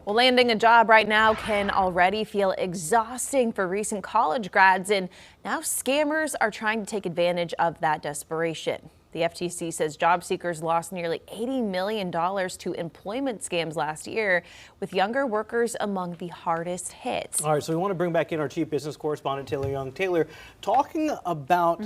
Well, landing a job right now can already feel exhausting for recent college grads, and now scammers are trying to take advantage of that desperation. The FTC says job seekers lost nearly $80 million to employment scams last year, with younger workers among the hardest hit. All right, so we want to bring back in our chief business correspondent, Taylor Young. Taylor, talking about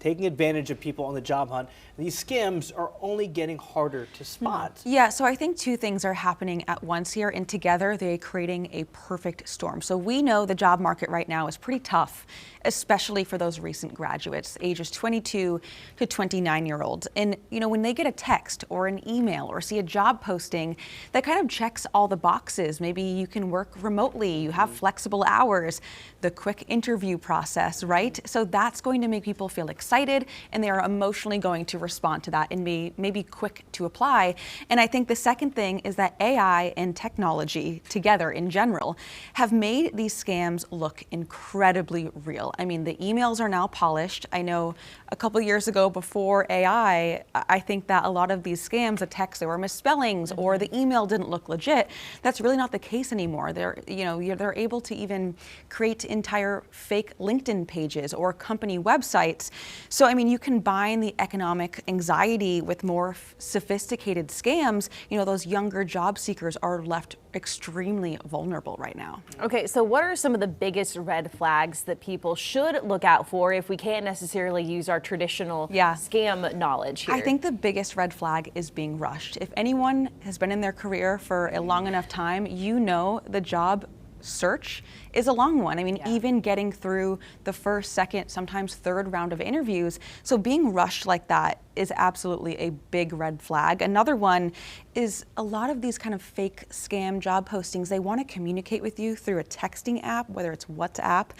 taking advantage of people on the job hunt. These scams are only getting harder to spot. Yeah, so I think two things are happening at once here, and together they're creating a perfect storm. So we know the job market right now is pretty tough, especially for those recent graduates, ages 22 to 29-year-olds. And, you know, when they get a text or an email or see a job posting that kind of checks all the boxes, maybe you can work remotely, you have flexible hours, the quick interview process, right? So that's going to make people feel excited, and they are emotionally going to respond to that and maybe quick to apply. And I think the second thing is that AI and technology together in general have made these scams look incredibly real. I mean, the emails are now polished. I know a couple years ago before AI, I think that a lot of these scams, the text, there were misspellings or the email didn't look legit. That's really not the case anymore. They're able to even create entire fake LinkedIn pages or company websites. So, I mean, you combine the economic anxiety with more sophisticated scams, you know, those younger job seekers are left extremely vulnerable right now. Okay, so what are some of the biggest red flags that people should look out for if we can't necessarily use our traditional scam knowledge here? I think the biggest red flag is being rushed. If anyone has been in their career for a long enough time, you know the job search is a long one. I mean, even getting through the first, second, sometimes third round of interviews. So being rushed like that is absolutely a big red flag. Another one is a lot of these kind of fake scam job postings. They want to communicate with you through a texting app, whether it's WhatsApp.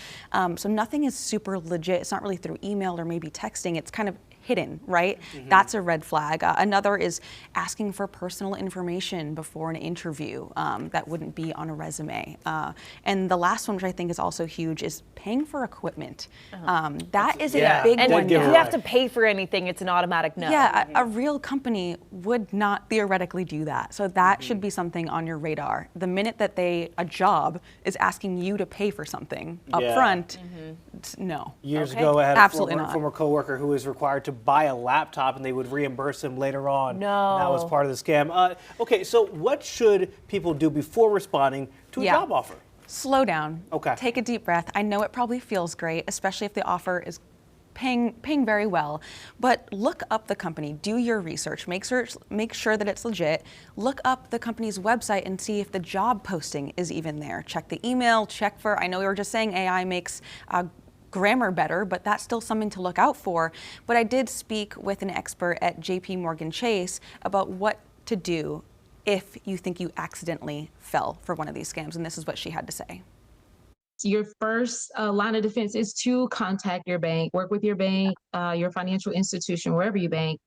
So nothing is super legit. It's not really through email or maybe texting. It's kind of hidden, right? That's a red flag. Another is asking for personal information before an interview that wouldn't be on a resume. And the last one, which I think is also huge, is paying for equipment. That is a big one. If you have to pay for anything, it's an automatic no. Yeah, a real company would not theoretically do that. So that should be something on your radar. The minute that a job is asking you to pay for something up front, no. Years ago, I had a former coworker who was required to buy a laptop, and they would reimburse him later on. No. That was part of the scam. Okay, so what should people do before responding to a job offer? Slow down. Okay. Take a deep breath. I know it probably feels great, especially if the offer is paying very well, but look up the company, do your research, make sure that it's legit, look up the company's website and see if the job posting is even there. Check the email, check for, I know we were just saying AI makes grammar better, but that's still something to look out for. But I did speak with an expert at JP Chase about what to do if you think you accidentally fell for one of these scams, and this is what she had to say. Your first line of defense is to contact your bank, work with your bank, your financial institution, wherever you bank.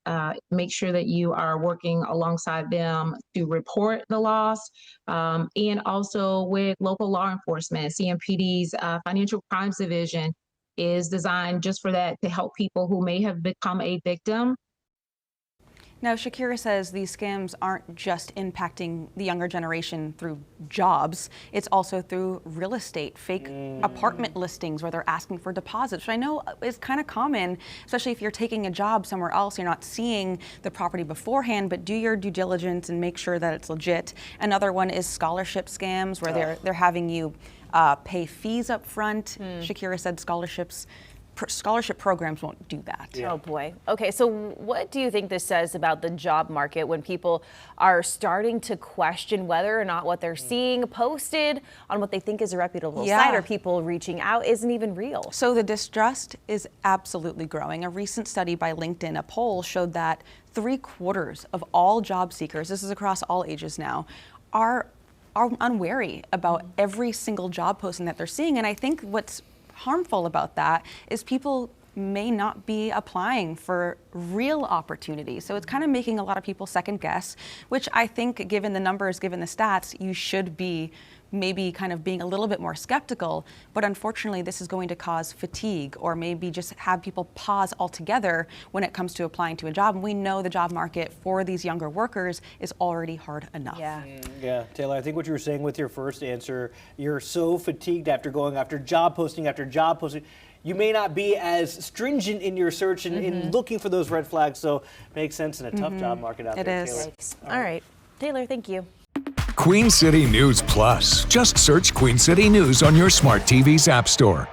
Make sure that you are working alongside them to report the loss, and also with local law enforcement. CMPD's Financial Crimes Division is designed just for that, to help people who may have become a victim. Now, Shakira says these scams aren't just impacting the younger generation through jobs, it's also through real estate, fake apartment listings where they're asking for deposits, which I know is kind of common, especially if you're taking a job somewhere else, you're not seeing the property beforehand, but do your due diligence and make sure that it's legit. Another one is scholarship scams where they're having you pay fees up front. Shakira said scholarship programs won't do that. Oh boy. Okay, so what do you think this says about the job market when people are starting to question whether or not what they're seeing posted on what they think is a reputable site or people reaching out isn't even real? So the distrust is absolutely growing. A recent study by LinkedIn, a poll, showed that 3/4 of all job seekers, this is across all ages now, are unwary about every single job posting that they're seeing. And I think what's harmful about that is people may not be applying for real opportunity. So it's kind of making a lot of people second guess, which I think, given the numbers, given the stats, you should be maybe kind of being a little bit more skeptical. But unfortunately, this is going to cause fatigue, or maybe just have people pause altogether when it comes to applying to a job. And we know the job market for these younger workers is already hard enough. Yeah, Taylor, I think what you were saying with your first answer, you're so fatigued after going after job posting after job posting. You may not be as stringent in your search and in looking for those red flags, so makes sense in a tough job market out there, Taylor. All right. Taylor, thank you. Queen City News Plus. Just search Queen City News on your smart TV's app store.